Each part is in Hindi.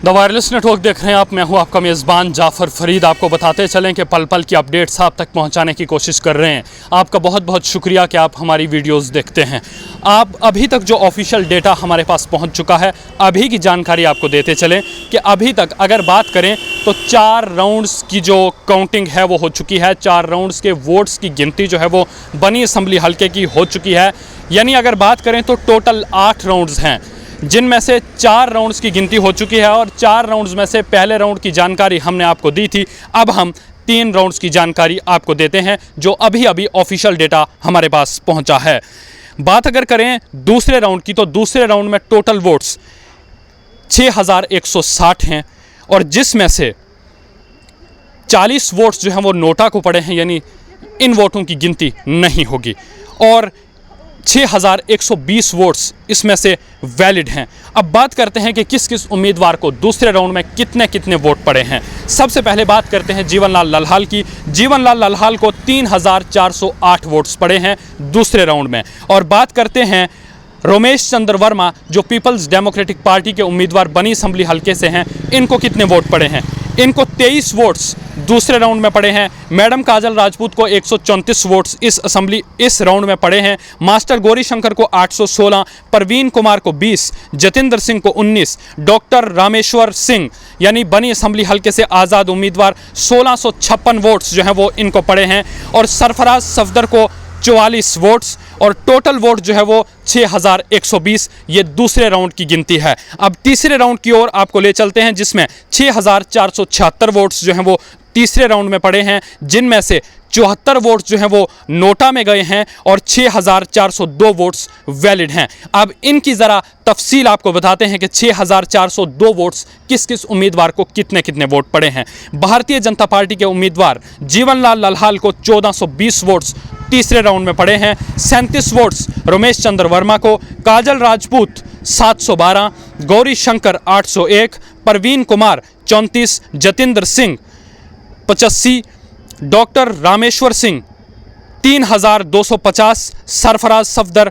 द वायरलेस नेटवर्क देख रहे हैं आप। मैं हूं आपका मेज़बान जाफ़र फरीद। आपको बताते चलें कि पल पल की अपडेट्स आप तक पहुंचाने की कोशिश कर रहे हैं। आपका बहुत बहुत शुक्रिया कि आप हमारी वीडियोस देखते हैं। आप अभी तक जो ऑफिशियल डेटा हमारे पास पहुंच चुका है, अभी की जानकारी आपको देते चलें कि अभी तक अगर बात करें तो 4 राउंड्स की जो काउंटिंग है वो हो चुकी है। 4 राउंड्स के वोट्स की गिनती जो है वो बनी असम्बली हल्के की हो चुकी है। यानी अगर बात करें तो टोटल 8 राउंड्स हैं, जिनमें से 4 राउंड्स की गिनती हो चुकी है और 4 राउंड्स में से पहले राउंड की जानकारी हमने आपको दी थी। अब हम 3 राउंड्स की जानकारी आपको देते हैं जो अभी अभी ऑफिशियल डेटा हमारे पास पहुंचा है। बात अगर करें दूसरे राउंड की तो दूसरे राउंड में टोटल वोट्स 6160 हैं और जिसमें से 40 वोट्स जो हैं वो नोटा को पड़े हैं, यानी इन वोटों की गिनती नहीं होगी और 6120 वोट्स इसमें से वैलिड हैं। अब बात करते हैं कि किस किस उम्मीदवार को दूसरे राउंड में कितने कितने वोट पड़े हैं। सबसे पहले बात करते हैं जीवनलाल लल्हाल की। जीवनलाल लल्हाल को 3408 वोट्स पड़े हैं दूसरे राउंड में। और बात करते हैं रोमेश चंद्र वर्मा जो पीपल्स डेमोक्रेटिक पार्टी के उम्मीदवार बनी असम्बली हल्के से हैं, इनको कितने वोट पड़े हैं? इनको 23 वोट्स दूसरे राउंड में पड़े हैं। मैडम काजल राजपूत को 134 वोट्स इस राउंड में पड़े हैं। मास्टर गौरी शंकर को 816, परवीन कुमार को 20, जतिंदर सिंह को 19, डॉक्टर रामेश्वर सिंह यानी बनी असम्बली हल्के से आज़ाद उम्मीदवार 1656 वोट्स जो हैं वो इनको पड़े हैं और सरफराज सफदर को 44 वोट्स और टोटल वोट जो है वो 6120। ये दूसरे राउंड की गिनती है। अब तीसरे राउंड की ओर आपको ले चलते हैं जिसमें 6476 वोट्स जो हैं वो तीसरे राउंड में पड़े हैं, जिनमें से 74 वोट्स जो हैं वो नोटा में गए हैं और 6402 वोट्स वैलिड हैं। अब इनकी ज़रा तफसील आपको बताते हैं कि 6402 वोट्स किस किस उम्मीदवार को कितने कितने वोट पड़े हैं। भारतीय जनता पार्टी के उम्मीदवार जीवनलाल लल्हाल को 1420 वोट्स तीसरे राउंड में पड़े हैं। 37 वोट्स रमेश चंद्र वर्मा को, काजल राजपूत 712, गौरी शंकर 801, परवीन कुमार 34, जतिंदर सिंह 85, डॉक्टर रामेश्वर सिंह 3250, सरफराज सफदर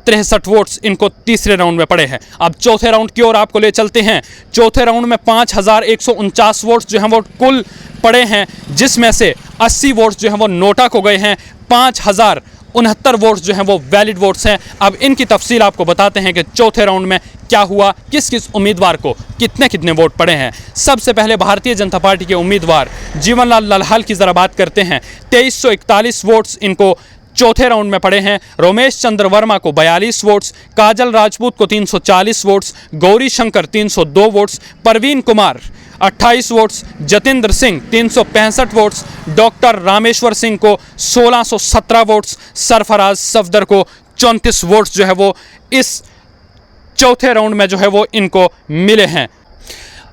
63 वोट्स इनको तीसरे राउंड में पड़े हैं। अब चौथे राउंड की ओर आपको ले चलते हैं। चौथे राउंड में 5149 वोट्स जो हैं वो कुल पड़े हैं, जिसमें से 80 वोट्स जो हैं वो नोटा को गए हैं। 5069 वोट्स जो हैं वो वैलिड वोट्स हैं। अब इनकी तफसील आपको बताते हैं कि चौथे राउंड में क्या हुआ, किस किस उम्मीदवार को कितने कितने वोट पड़े हैं। सबसे पहले भारतीय जनता पार्टी के उम्मीदवार जीवनलाल लल्हाल की ज़रा बात करते हैं। 2341 वोट्स इनको चौथे राउंड में पड़े हैं। रोमेश चंद्र वर्मा को 42 वोट्स, काजल राजपूत को 340 votes, Gauri Shankar 302 votes, Parveen Kumar 28 votes, Jatinder Singh 365 votes, doctor Rameshwar Singh को 1617 वोट्स, सरफराज सफदर को 34 वोट्स जो है वो इस चौथे राउंड में जो है वो इनको मिले हैं।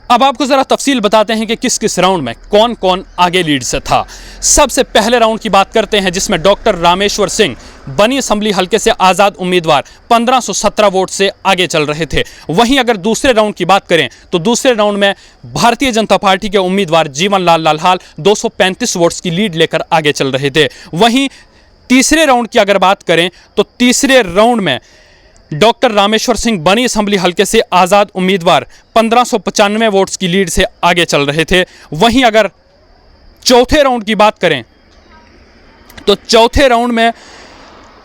अब आपको ज़रा तफसील बताते हैं कि किस किस राउंड में कौन कौन आगे लीड से था। सबसे पहले राउंड की बात करते हैं जिसमें डॉक्टर रामेश्वर सिंह बनी असम्बली हल्के से आज़ाद उम्मीदवार 1517 वोट से आगे चल रहे थे। वहीं अगर दूसरे राउंड की बात करें तो दूसरे राउंड में भारतीय जनता पार्टी के उम्मीदवार जीवनलाल लल्हाल 235 वोट्स की लीड लेकर आगे चल रहे थे। वहीं तीसरे राउंड की अगर बात करें तो तीसरे राउंड में डॉक्टर रामेश्वर सिंह बनी असम्बली हल्के से आज़ाद उम्मीदवार 1595 वोट्स की लीड से आगे चल रहे थे। वहीं अगर चौथे राउंड की बात करें तो चौथे राउंड में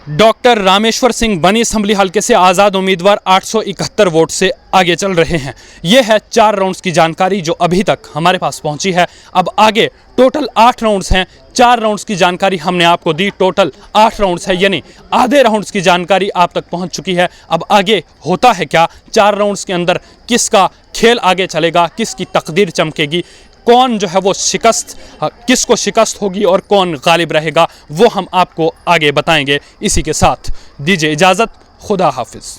डॉक्टर रामेश्वर सिंह बनी असम्बली हल्के से आज़ाद उम्मीदवार 871 वोट से आगे चल रहे हैं। यह है 4 राउंड्स की जानकारी जो अभी तक हमारे पास पहुंची है। अब आगे टोटल 8 राउंड्स हैं। 4 राउंड्स की जानकारी हमने आपको दी, टोटल 8 राउंड्स है, यानी आधे राउंड्स की जानकारी आप तक पहुंच चुकी है। अब आगे होता है क्या, 4 राउंड्स के अंदर किसका खेल आगे चलेगा, किसकी तकदीर चमकेगी, कौन जो है वो किसको शिकस्त होगी और कौन गालिब रहेगा, वो हम आपको आगे बताएंगे। इसी के साथ दीजिए इजाज़त, खुदा हाफिज़।